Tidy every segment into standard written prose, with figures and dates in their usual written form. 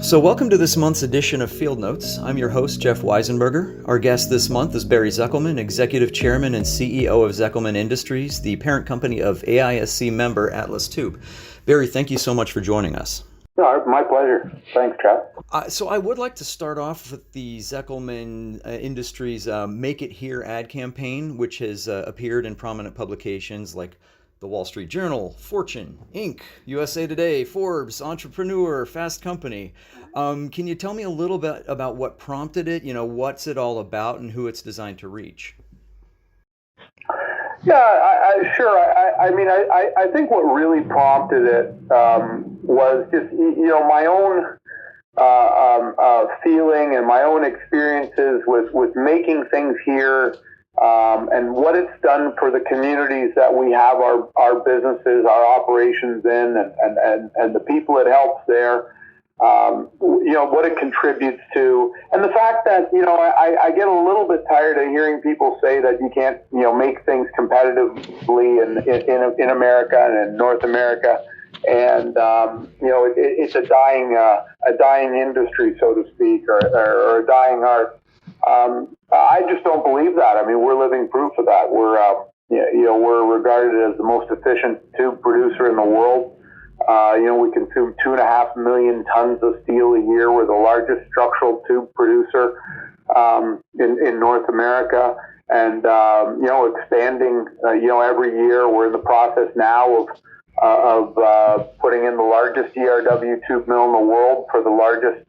So, welcome to this month's edition of Field Notes. I'm your host, Jeff Weisenberger. Our guest this month is Barry Zekelman, Executive Chairman and CEO of Zekelman Industries, the parent company of AISC member Atlas Tube. Barry, thank you so much for joining us. No, my pleasure. Thanks, Jeff. So I would like to start off with the Zekelman Industries Make It Here ad campaign, which has appeared in prominent publications like the Wall Street Journal, Fortune, Inc., USA Today, Forbes, Entrepreneur, Fast Company. Can you tell me a little bit about what prompted it? You know, what's it all about and who it's designed to reach? Yeah, sure. I think what really prompted it was just, my own feeling and my own experiences with making things here and what it's done for the communities that we have our businesses, our operations in, and the people it helps there. What it contributes to, and the fact that, I get a little bit tired of hearing people say that you can't, make things competitively in America and in North America. And, it's a dying industry, so to speak, or a dying art. I just don't believe that. I mean, we're living proof of that. We're regarded as the most efficient tube producer in the world. We consume 2.5 million tons of steel a year. We're the largest structural tube producer in North America, and expanding. Every year we're in the process now of putting in the largest ERW tube mill in the world for the largest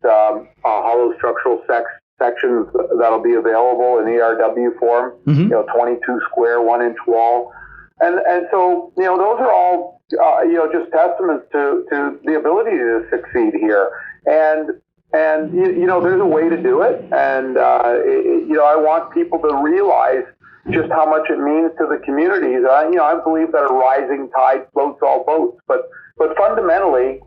hollow structural sections that'll be available in ERW form. 22 square, 1 inch wall, and so those are all just testaments to the ability to succeed here. And there's a way to do it. And, I want people to realize just how much it means to the communities. I believe that a rising tide floats all boats. But fundamentally,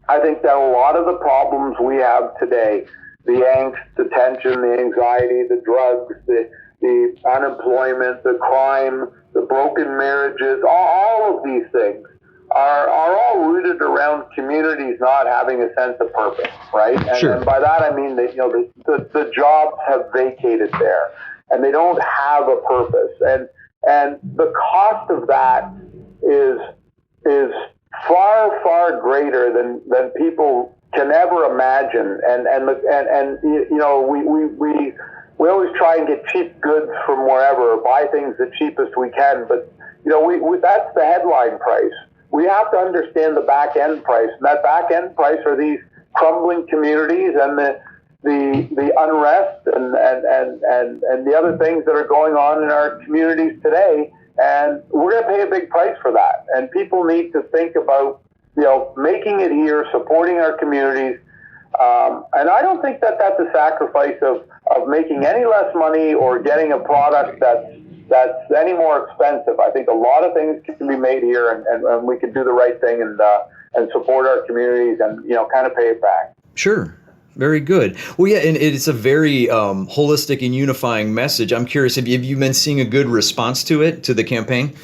I think that a lot of the problems we have today, the angst, the tension, the anxiety, the drugs, the unemployment, the crime, the broken marriages, all of these things are all rooted around communities not having a sense of purpose, right? And, sure. And by that I mean that the jobs have vacated there, and they don't have a purpose, and the cost of that is far greater than people can ever imagine, and we always try and get cheap goods from wherever, or buy things the cheapest we can, but that's the headline price. We have to understand the back end price, and that back end price are these crumbling communities and the unrest and the other things that are going on in our communities today, and we're going to pay a big price for that. And people need to think about making it here, supporting our communities. And I don't think that that's a sacrifice of making any less money or getting a product that's any more expensive. I think a lot of things can be made here, and we can do the right thing and support our communities and kind of pay it back. Sure. Very good. Well, yeah, and it's a very holistic and unifying message. I'm curious, have you been seeing a good response to the campaign?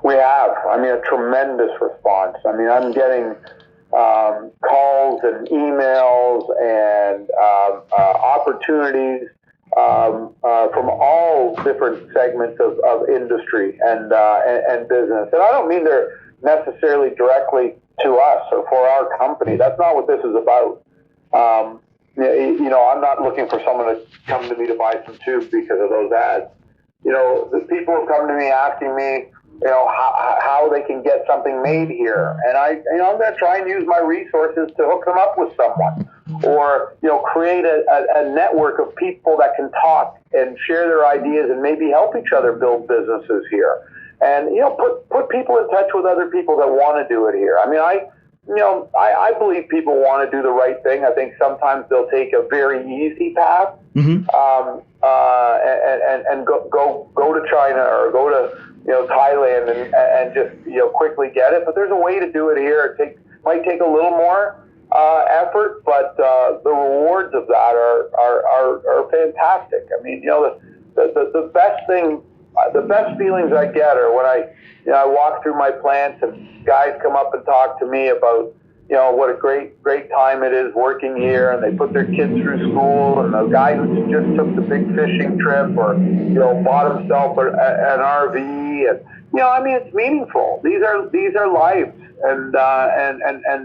We have. A tremendous response. I'm getting calls and emails and opportunities from all different segments of industry and business. And I don't mean they're necessarily directly to us or for our company. That's not what this is about. I'm not looking for someone to come to me to buy some tubes because of those ads. The people have come to me asking me, how they can get something made here. And I'm going to try and use my resources to hook them up with someone, or, create a network of people that can talk and share their ideas and maybe help each other build businesses here. And, put people in touch with other people that want to do it here. I believe people want to do the right thing. I think sometimes they'll take a very easy path, and go to China or go to Thailand and just quickly get it. But there's a way to do it here. It might take a little more effort, but the rewards of that are fantastic. The best thing, the best feelings I get are when I walk through my plants and guys come up and talk to me about what a great time it is working here, and they put their kids through school, and the guy who just took the big fishing trip, or bought himself an RV, and it's meaningful. These are lives, and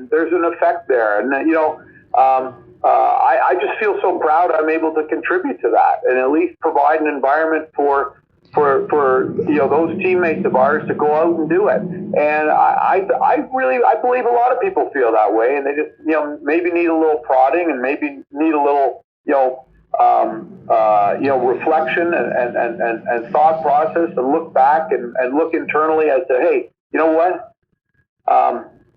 there's an effect there, and I just feel so proud I'm able to contribute to that, and at least provide an environment for those teammates of ours to go out and do it. And I believe a lot of people feel that way, and they just maybe need a little prodding, and maybe need a little reflection and thought process, and look back and look internally as to, hey, you know what?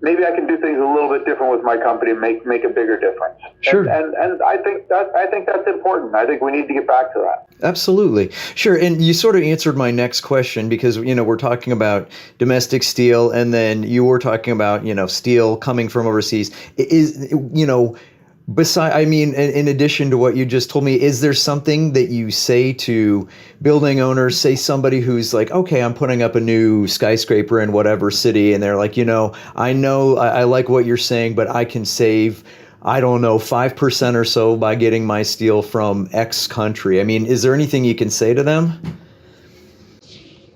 Maybe I can do things a little bit different with my company and make a bigger difference. Sure. And I think that's important. I think we need to get back to that. Absolutely. Sure. And you sort of answered my next question, because, we're talking about domestic steel, and then you were talking about, steel coming from overseas. In addition to what you just told me, is there something that you say to building owners, say somebody who's like, okay, I'm putting up a new skyscraper in whatever city, and they're like, I know I like what you're saying, but I can save, I don't know, 5% or so by getting my steel from X country. Is there anything you can say to them?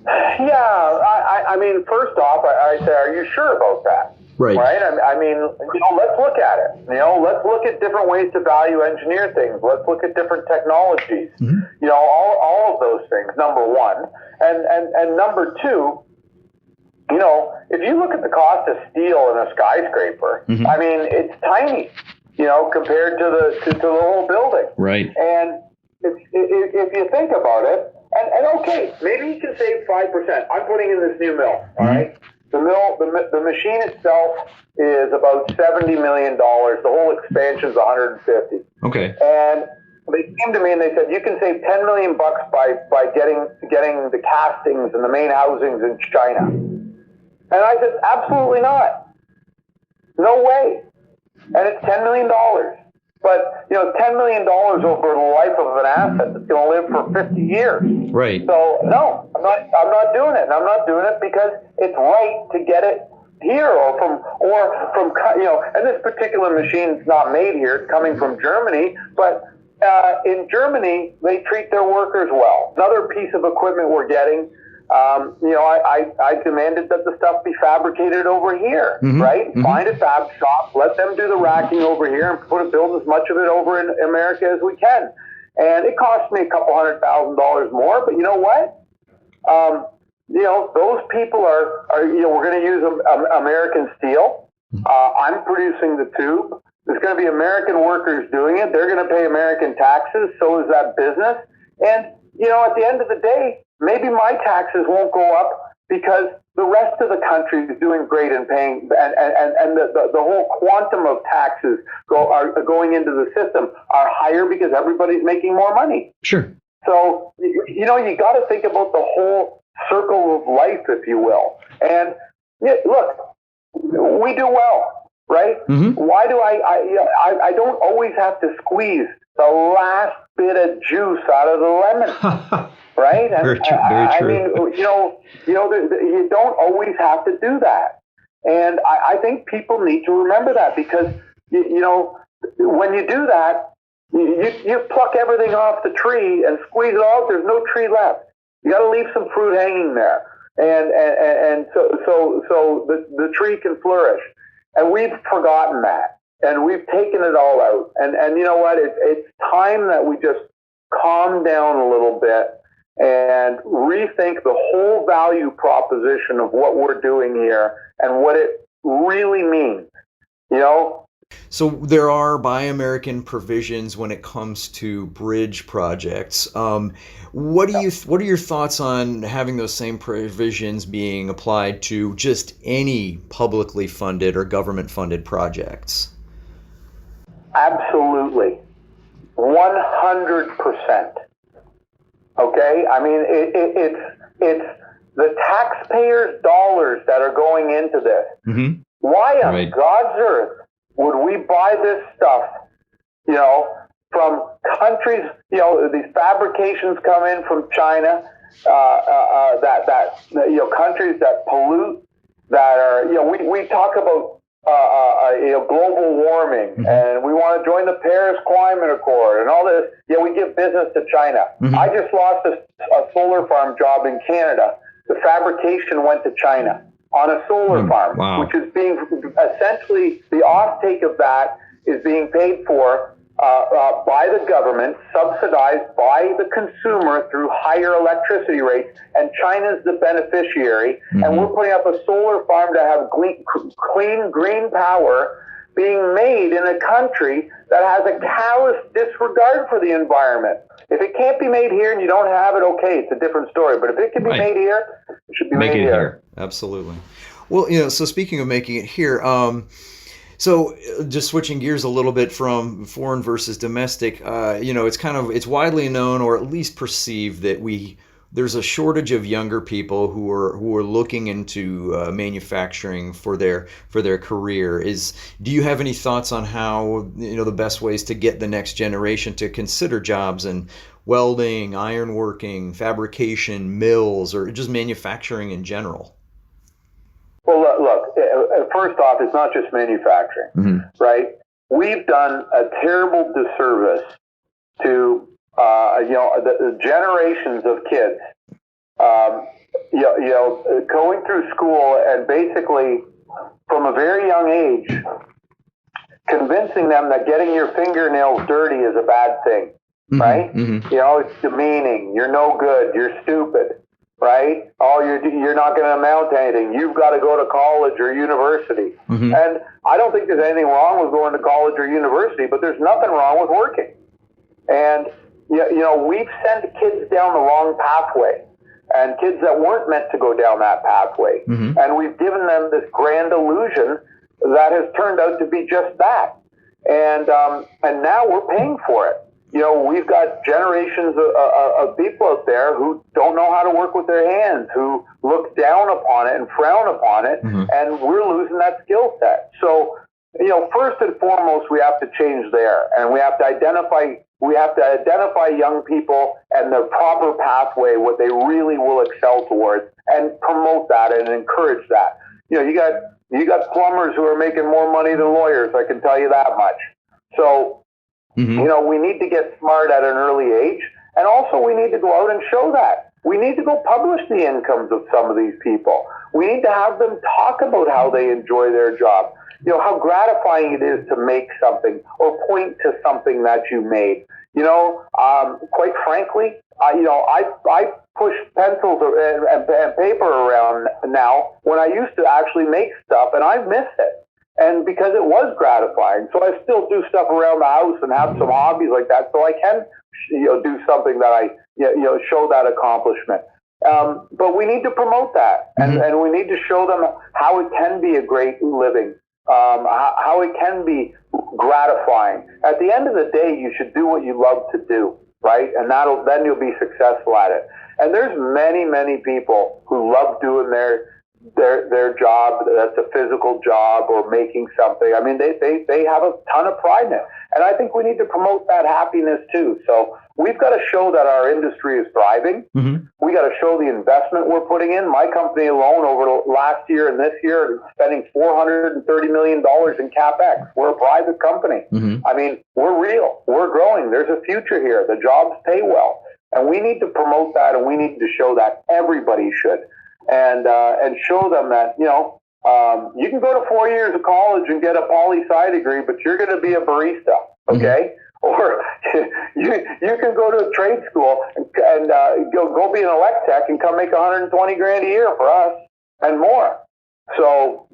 Yeah, first off, I say, are you sure about that? Right. Right. Let's look at it. Let's look at different ways to value engineer things. Let's look at different technologies. Mm-hmm. All of those things. Number one, and number two, if you look at the cost of steel in a skyscraper, mm-hmm. It's tiny, compared to the whole building. Right. And if you think about it, and okay, maybe you can save 5%. I'm putting in this new mill. All mm-hmm. right. The mill, the machine itself is about $70 million. The whole expansion is $150. Okay. And they came to me and they said, you can save $10 million by getting the castings and the main housings in China. And I said, absolutely not. No way. And it's $10 million. But, $10 million over the life of an asset that's going to live for 50 years. Right. So, no, I'm not doing it. And I'm not doing it because it's right to get it here or from, and this particular machine's not made here. It's coming from Germany. But in Germany, they treat their workers well. Another piece of equipment we're getting, I demanded that the stuff be fabricated over here, mm-hmm. right? Mm-hmm. Find a fab shop, let them do the racking over here, and build as much of it over in America as we can. And it cost me $200,000 more, but you know what? Those people are we're going to use American steel. I'm producing the tube. There's going to be American workers doing it. They're going to pay American taxes. So is that business. And, at the end of the day, maybe my taxes won't go up because the rest of the country is doing great and paying, and the whole quantum of taxes are going into the system are higher because everybody's making more money. Sure. So, you got to think about the whole circle of life, if you will. And look, we do well, right? Mm-hmm. Why do I don't always have to squeeze the last bit of juice out of the lemon. Right? And very true. You don't always have to do that. And I think people need to remember that because, when you do that, you pluck everything off the tree and squeeze it out, there's no tree left. You got to leave some fruit hanging there. And so the tree can flourish. And we've forgotten that. And we've taken it all out. And you know what? It's time that we just calm down a little bit and rethink the whole value proposition of what we're doing here and what it really means, So there are Buy American provisions when it comes to bridge projects. What are your thoughts on having those same provisions being applied to just any publicly funded or government funded projects? Absolutely. 100%. Okay, it's the taxpayers' dollars that are going into this. Mm-hmm. Why on God's earth would we buy this stuff, from countries, these fabrications come in from China, countries that pollute, that are, we talk about global warming, and we want to join the Paris Climate Accord and all this. Yeah, we give business to China. I just lost a solar farm job in Canada. The fabrication went to China on a solar farm, which is being essentially the offtake of that is being paid for by the government, subsidized by the consumer through higher electricity rates, and China's the beneficiary. And we're putting up a solar farm to have clean green power being made in a country that has a callous disregard for the environment. If it can't be made here and you don't have it, okay, it's a different story. But if it can be made here, it should be made here. Absolutely. Well, so speaking of making it here, so just switching gears a little bit from foreign versus domestic, it's widely known, or at least perceived, that there's a shortage of younger people who are looking into manufacturing for their career. Do you have any thoughts on how the best ways to get the next generation to consider jobs in welding, ironworking, fabrication, mills, or just manufacturing in general? Well, look, first off, it's not just manufacturing, right? We've done a terrible disservice to the generations of kids, going through school and basically from a very young age, convincing them that getting your fingernails dirty is a bad thing, right? It's demeaning. You're no good. You're stupid, right? Oh, you're not going to amount to anything. You've got to go to college or university. And I don't think there's anything wrong with going to college or university, but there's nothing wrong with working. And we've sent kids down the wrong pathway, and kids that weren't meant to go down that pathway. And we've given them this grand illusion that has turned out to be just that. And now we're paying for it. We've got generations of people out there who don't know how to work with their hands, who look down upon it and frown upon it, and we're losing that skill set. So, first and foremost, we have to change there, and we have to identify young people and the proper pathway, what they really will excel towards, and promote that and encourage that. You got plumbers who are making more money than lawyers, I can tell you that much. So, we need to get smart at an early age, and also we need to go out and show that. We need to go publish the incomes of some of these people. We need to have them talk about how they enjoy their job. How gratifying it is to make something or point to something that you made. Quite frankly, I push pencils and paper around now when I used to actually make stuff, and I miss it. And because it was gratifying, so I still do stuff around the house and have some hobbies like that, so I can, do something that I, show that accomplishment. But we need to promote that, and we need to show them how it can be a great living, how it can be gratifying. At the end of the day, you should do what you love to do, right? And then you'll be successful at it. And there's many, many people who love doing their job, that's a physical job, or making something. I mean, they have a ton of pride in it. And I think we need to promote that happiness too. So we've got to show that our industry is thriving. We got to show the investment we're putting in. My company alone over the last year and this year is spending $430 million in CapEx. We're a private company. I mean, we're real. We're growing. There's a future here. The jobs pay well. And we need to promote that, and we need to show that. Everybody should. And show them that, you can go to 4 years of college and get a poli-sci degree, but you're going to be a barista, okay? Or you can go to a trade school and go be an elect tech and come make $120 grand a year for us and more. So,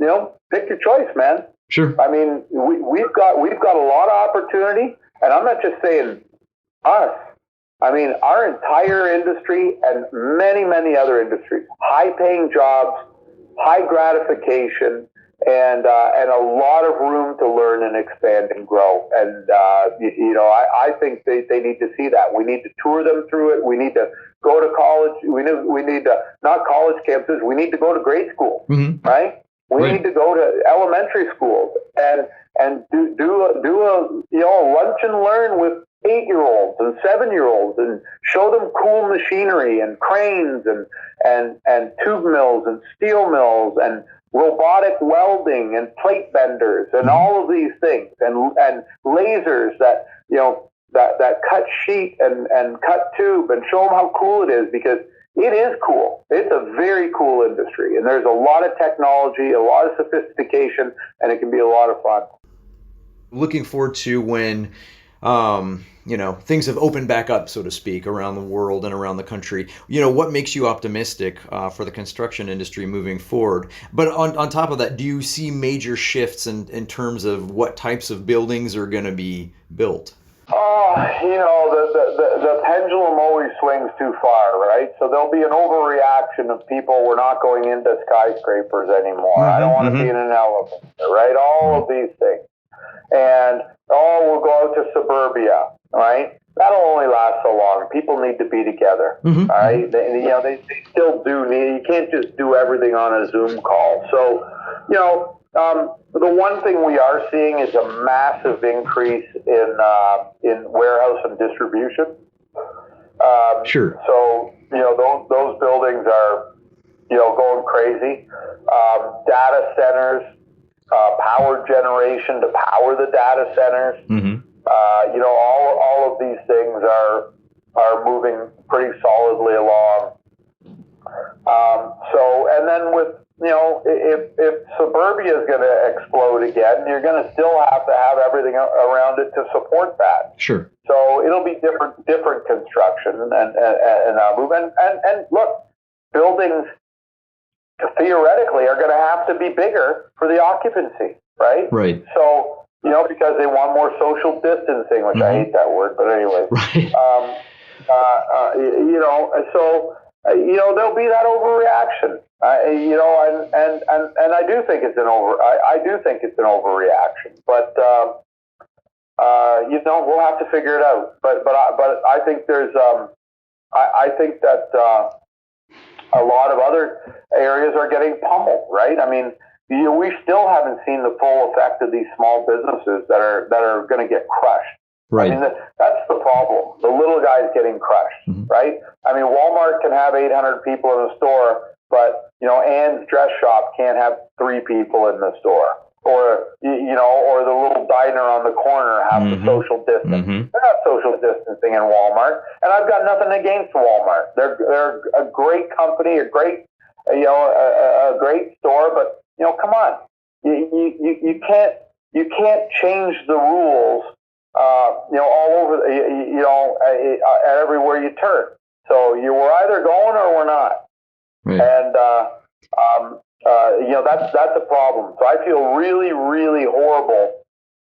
pick your choice, man. Sure. I mean, we've got a lot of opportunity, and I'm not just saying us. I mean, our entire industry and many, many other industries, high-paying jobs, high gratification, and a lot of room to learn and expand and grow. And, I think they need to see that. We need to tour them through it. We need to go to college. We need to, not college campuses, we need to go to grade school, right? We need to go to elementary schools and do a lunch and learn with 8-year-olds and 7-year-olds and show them cool machinery and cranes and tube mills and steel mills and robotic welding and plate benders and all of these things and lasers that, that cut sheet and cut tube and show them how cool it is, because it is cool. It's a very cool industry, and there's a lot of technology, a lot of sophistication, and it can be a lot of fun. Looking forward to when things have opened back up, so to speak, around the world and around the country. What makes you optimistic for the construction industry moving forward? But on top of that, do you see major shifts in terms of what types of buildings are going to be built? The pendulum always swings too far, right? So there'll be an overreaction of people, we're not going into skyscrapers anymore. I don't want to be in an elevator, right? All of these things. And, we'll go out to suburbia, right? That'll only last so long. People need to be together, all right? They still do need, you can't just do everything on a Zoom call. So, the one thing we are seeing is a massive increase in warehouse and distribution. Sure. So, those buildings are, going crazy. Data centers, power generation to power the data centers. All of these things are moving pretty solidly along. And then with, if suburbia is going to explode again, you're going to still have to have everything around it to support that. Sure. So it'll be different construction and movement. And look, buildings theoretically are going to have to be bigger for the occupancy, right? Right. So, because they want more social distancing, which I hate that word, but anyway. Right. There'll be that overreaction. And I do think it's an overreaction, but we'll have to figure it out. But I think there's I think that a lot of other areas are getting pummeled, right? I mean, we still haven't seen the full effect of these small businesses that are going to get crushed. Right. I mean, that's the problem. The little guy's getting crushed, right? I mean, Walmart can have 800 people in the store, but, Ann's dress shop can't have 3 people in the store. Or, or the little diner on the corner has to social distance. They're not social distancing in Walmart. And I've got nothing against Walmart. They're a great company, a great store, but, come on. You can't change the rules all over, everywhere you turn. So we're either going or we're not. Right. And, that's a problem. So I feel really, really horrible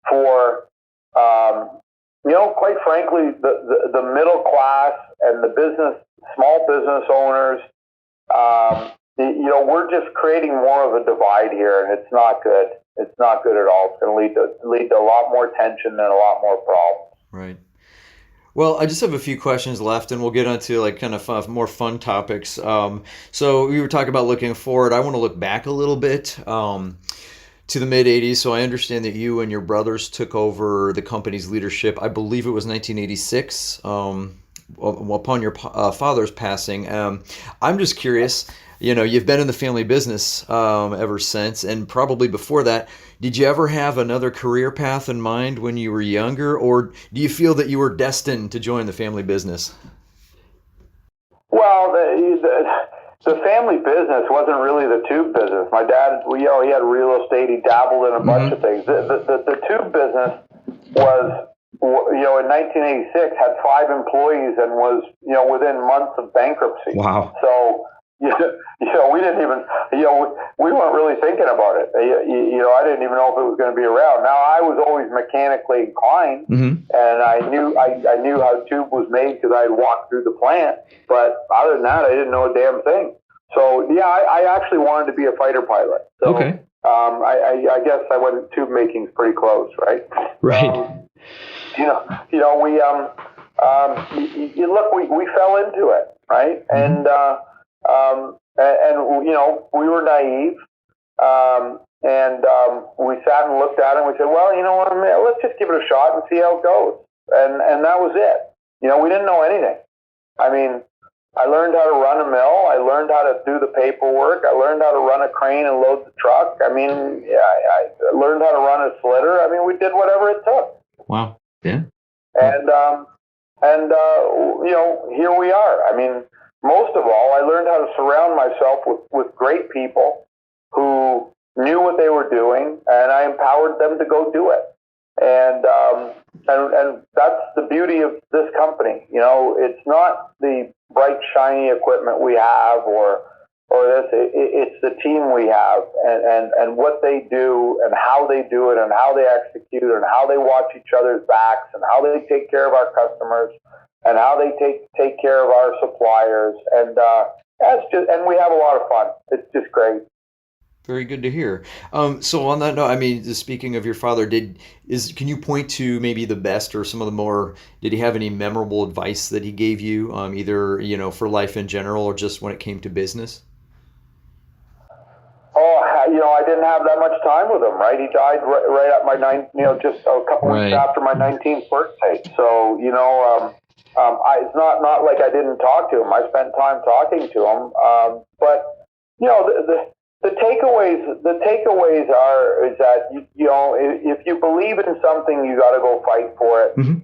for, quite frankly, the middle class and the small business owners. We're just creating more of a divide here, and it's not good. It's not good at all. It's going to lead to a lot more tension and a lot more problems. Right. Well, I just have a few questions left, and we'll get onto more fun topics. So we were talking about looking forward. I want to look back a little bit to the mid '80s. So I understand that you and your brothers took over the company's leadership. I believe it was 1986. Upon your father's passing. I'm just curious. You've been in the family business ever since, and probably before that. Did you ever have another career path in mind when you were younger, or do you feel that you were destined to join the family business? Well, the family business wasn't really the tube business. My dad, he had real estate. He dabbled in a bunch of things. The tube business was, in 1986, had 5 employees and was, within months of bankruptcy. Wow. So, we didn't even, we weren't really thinking about it. I didn't even know if it was going to be around. Now, I was always mechanically inclined, and I knew how tube was made because I had walked through the plant. But other than that, I didn't know a damn thing. So, I actually wanted to be a fighter pilot. So, okay. I guess I went tube making's pretty close, right? Right. We fell into it, right? And we were naive, and we sat and looked at it and we said, well, you know what, let's just give it a shot and see how it goes. And that was it. We didn't know anything. I mean, I learned how to run a mill. I learned how to do the paperwork. I learned how to run a crane and load the truck. I mean, yeah, I learned how to run a slitter. I mean, we did whatever it took. Wow. Yeah. And here we are. I mean, most of all, I learned how to surround myself with great people who knew what they were doing, and I empowered them to go do it. And that's the beauty of this company. It's not the bright, shiny equipment we have or this. It's the team we have, and what they do, and how they do it, and how they execute, and how they watch each other's backs, and how they take care of our customers, and how they take care of our suppliers. And and we have a lot of fun. It's just great. Very good to hear. So on that note, I mean, speaking of your father, can you point to maybe the best or some of the more? Did he have any memorable advice that he gave you, either for life in general or just when it came to business? Oh, I didn't have that much time with him. Right, he died right at my just a couple weeks after my 19th birthday. So it's not like I didn't talk to him. I spent time talking to him. But the takeaways is that if you believe in something, you got to go fight for it. Mm-hmm.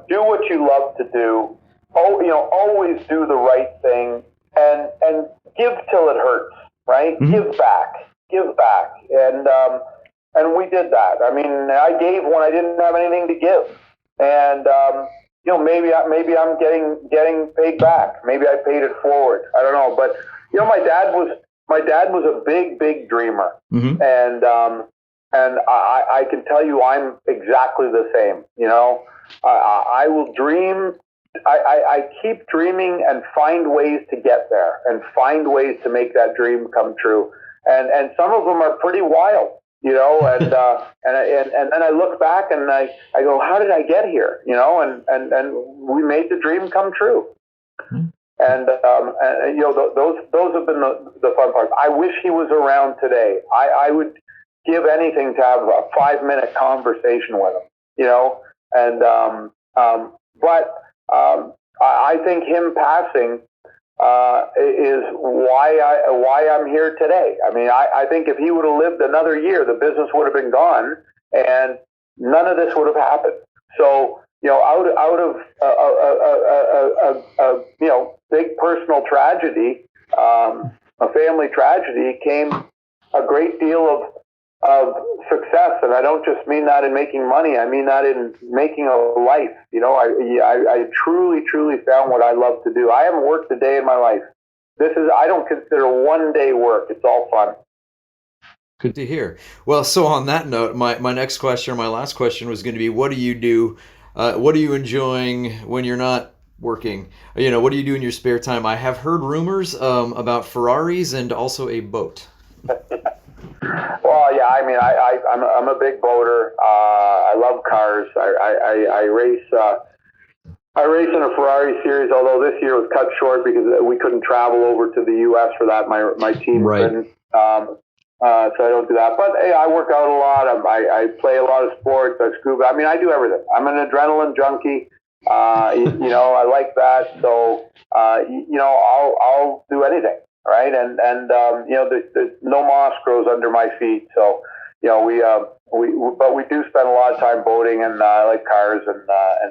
Do what you love to do. Always do the right thing, and give till it hurts. Right? Mm-hmm. Give back, and we did that. I mean, I gave when I didn't have anything to give, and maybe I'm getting paid back. Maybe I paid it forward. I don't know, but my dad was a big dreamer, mm-hmm. And I can tell you I'm exactly the same. I will dream. I keep dreaming and find ways to get there and find ways to make that dream come true. And some of them are pretty wild, and then I look back and I go, how did I get here? And we made the dream come true. Mm-hmm. And those have been the fun parts. I wish he was around today. I would give anything to have a 5-minute conversation with him, but I think him passing is why I'm here today. I mean, I think if he would have lived another year, the business would have been gone, and none of this would have happened. So, out of big personal tragedy, a family tragedy, came a great deal of success, and I don't just mean that in making money. I mean that in making a life. I truly found what I love to do. I haven't worked a day in my life. I don't consider one day work. It's all fun. Good to hear. Well, so on that note, my next question, or my last question, was going to be, what do you do? What are you enjoying when you're not working? What do you do in your spare time? I have heard rumors about Ferraris and also a boat. Well, yeah, I mean, I'm a big boater. I love cars. I race. I race in a Ferrari series, although this year was cut short because we couldn't travel over to the U.S. for that. My team couldn't. So I don't do that. But hey, I work out a lot. I play a lot of sports. I scuba. I mean, I do everything. I'm an adrenaline junkie. I like that. So I'll do anything. Right, and the no moss grows under my feet. So but we do spend a lot of time boating, and I like cars and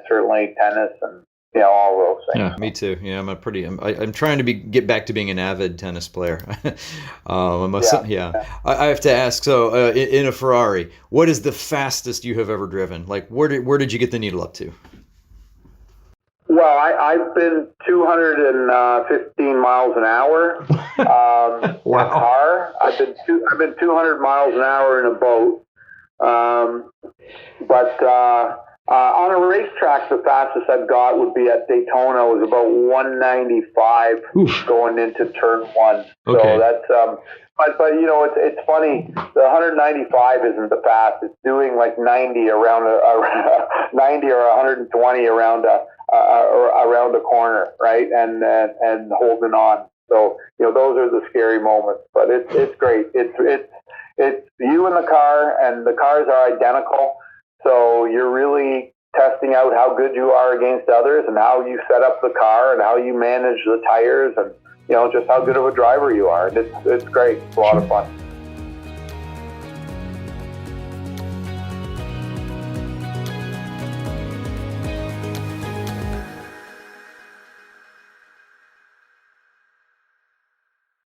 certainly tennis and all those things. Yeah, me too. Yeah, I'm trying to get back to being an avid tennis player. I have to ask. So in a Ferrari, what is the fastest you have ever driven? Like where did you get the needle up to? Well, I've been 215 miles an hour wow. In a car. I've been 200 miles an hour in a boat. But on a racetrack, the fastest I've got would be at Daytona. It was about 195 going into turn one. Okay. So that's but it's funny. The 195 isn't the fast. It's doing like 90 around 90 or 120 around a corner, right? And holding on. So those are the scary moments. But it's great. It's you in the car, and the cars are identical. So you're really testing out how good you are against others and how you set up the car and how you manage the tires and, just how good of a driver you are. And it's great. It's a lot of fun.